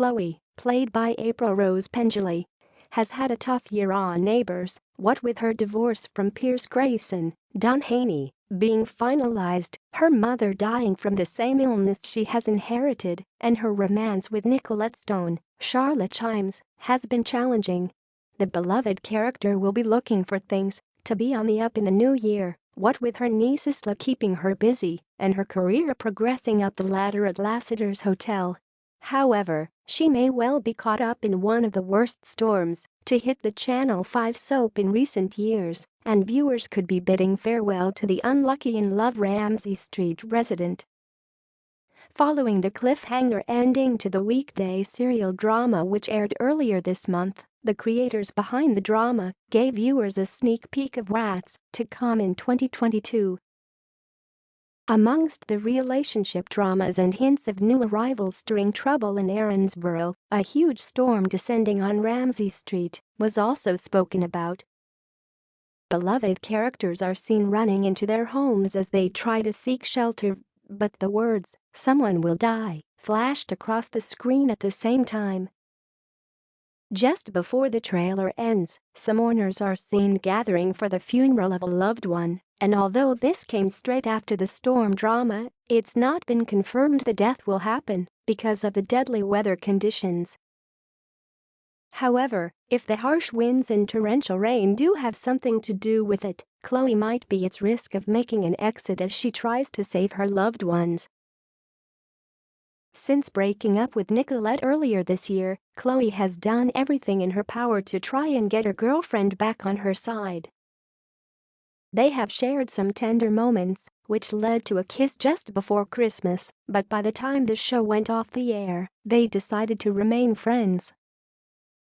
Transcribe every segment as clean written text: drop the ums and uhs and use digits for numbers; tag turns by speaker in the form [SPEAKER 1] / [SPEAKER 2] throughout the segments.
[SPEAKER 1] Chloe, played by April Rose Pendley, has had a tough year on Neighbours, what with her divorce from Pierce Grayson, Don Haney, being finalized, her mother dying from the same illness she has inherited, and her romance with Nicolette Stone, Charlotte Chimes, has been challenging. The beloved character will be looking for things to be on the up in the new year, what with her niece Isla keeping her busy and her career progressing up the ladder at Lassiter's Hotel. However, she may well be caught up in one of the worst storms to hit the Channel 5 soap in recent years, and viewers could be bidding farewell to the unlucky in love Ramsay Street resident. Following the cliffhanger ending to the weekday serial drama which aired earlier this month, the creators behind the drama gave viewers a sneak peek of what's to come in 2022. Amongst the relationship dramas and hints of new arrivals stirring trouble in Erinsborough, a huge storm descending on Ramsay Street was also spoken about. Beloved characters are seen running into their homes as they try to seek shelter, but the words, "Someone will die," flashed across the screen at the same time. Just before the trailer ends, some mourners are seen gathering for the funeral of a loved one, and although this came straight after the storm drama, it's not been confirmed the death will happen because of the deadly weather conditions. However, if the harsh winds and torrential rain do have something to do with it, Chloe might be at risk of making an exit as she tries to save her loved ones. Since breaking up with Nicolette earlier this year, Chloe has done everything in her power to try and get her girlfriend back on her side. They have shared some tender moments, which led to a kiss just before Christmas, but by the time the show went off the air, they decided to remain friends.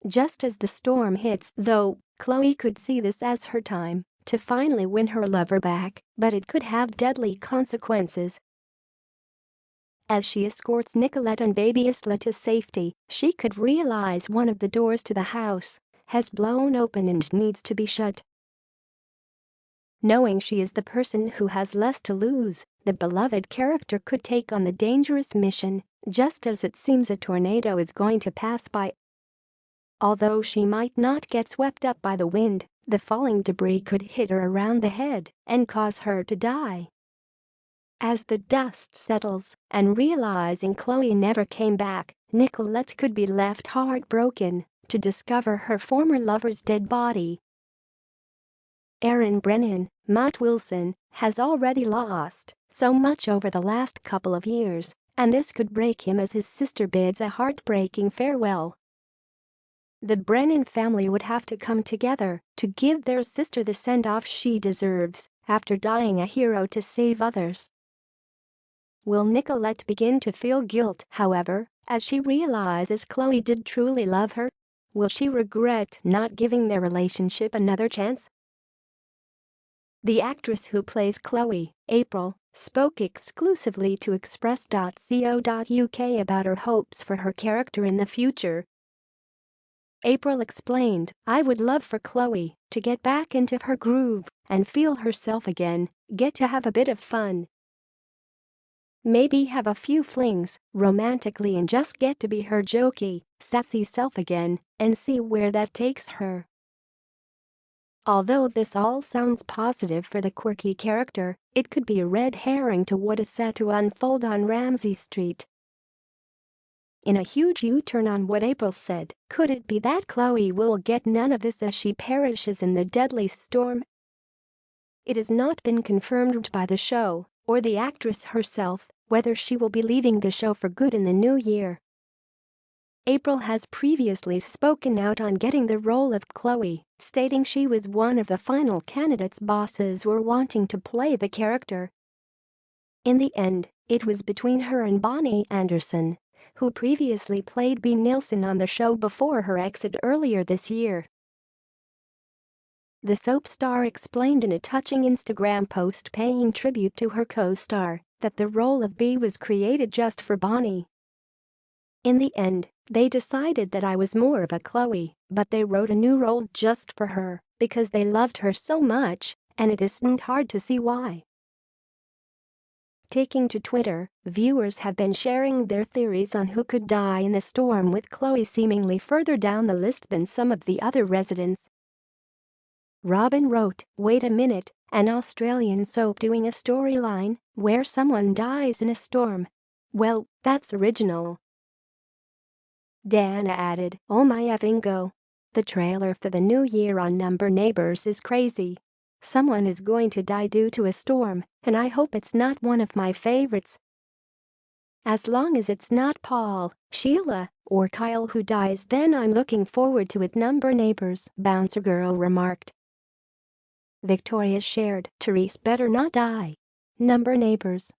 [SPEAKER 1] Just as the storm hits, though, Chloe could see this as her time to finally win her lover back, but it could have deadly consequences. As she escorts Nicolette and baby Isla to safety, she could realize one of the doors to the house has blown open and needs to be shut. Knowing she is the person who has less to lose, the beloved character could take on the dangerous mission, just as it seems a tornado is going to pass by. Although she might not get swept up by the wind, the falling debris could hit her around the head and cause her to die. As the dust settles, and realizing Chloe never came back, Nicolette could be left heartbroken to discover her former lover's dead body. Chloe Brennan, Matt Wilson, has already lost so much over the last couple of years, and this could break him as his sister bids a heartbreaking farewell. The Brennan family would have to come together to give their sister the send-off she deserves after dying a hero to save others. Will Nicolette begin to feel guilt, however, as she realizes Chloe did truly love her? Will she regret not giving their relationship another chance? The actress who plays Chloe, April, spoke exclusively to Express.co.uk about her hopes for her character in the future. April explained, "I would love for Chloe to get back into her groove and feel herself again, get to have a bit of fun. Maybe have a few flings romantically and just get to be her jokey, sassy self again and see where that takes her." Although this all sounds positive for the quirky character, it could be a red herring to what is set to unfold on Ramsay Street. In a huge U-turn on what April said, could it be that Chloe will get none of this as she perishes in the deadly storm? It has not been confirmed by the show or the actress herself whether she will be leaving the show for good in the new year. April has previously spoken out on getting the role of Chloe, stating she was one of the final candidates bosses were wanting to play the character. In the end, it was between her and Bonnie Anderson, who previously played Bea Nilsson on the show before her exit earlier this year. The soap star explained in a touching Instagram post paying tribute to her co-star that the role of Bea was created just for Bonnie. "In the end, they decided that I was more of a Chloe, but they wrote a new role just for her because they loved her so much, and it isn't hard to see why." Taking to Twitter, viewers have been sharing their theories on who could die in the storm, with Chloe seemingly further down the list than some of the other residents. Robin wrote, "Wait a minute, an Australian soap doing a storyline where someone dies in a storm? Well, that's original." Dana added, "Oh my effing go. The trailer for the new year on Neighbours is crazy. Someone is going to die due to a storm, and I hope it's not one of my favorites. As long as it's not Paul, Sheila, or Kyle who dies, then I'm looking forward to it." Neighbours bouncer girl remarked. Victoria shared, "Therese better not die. Neighbours."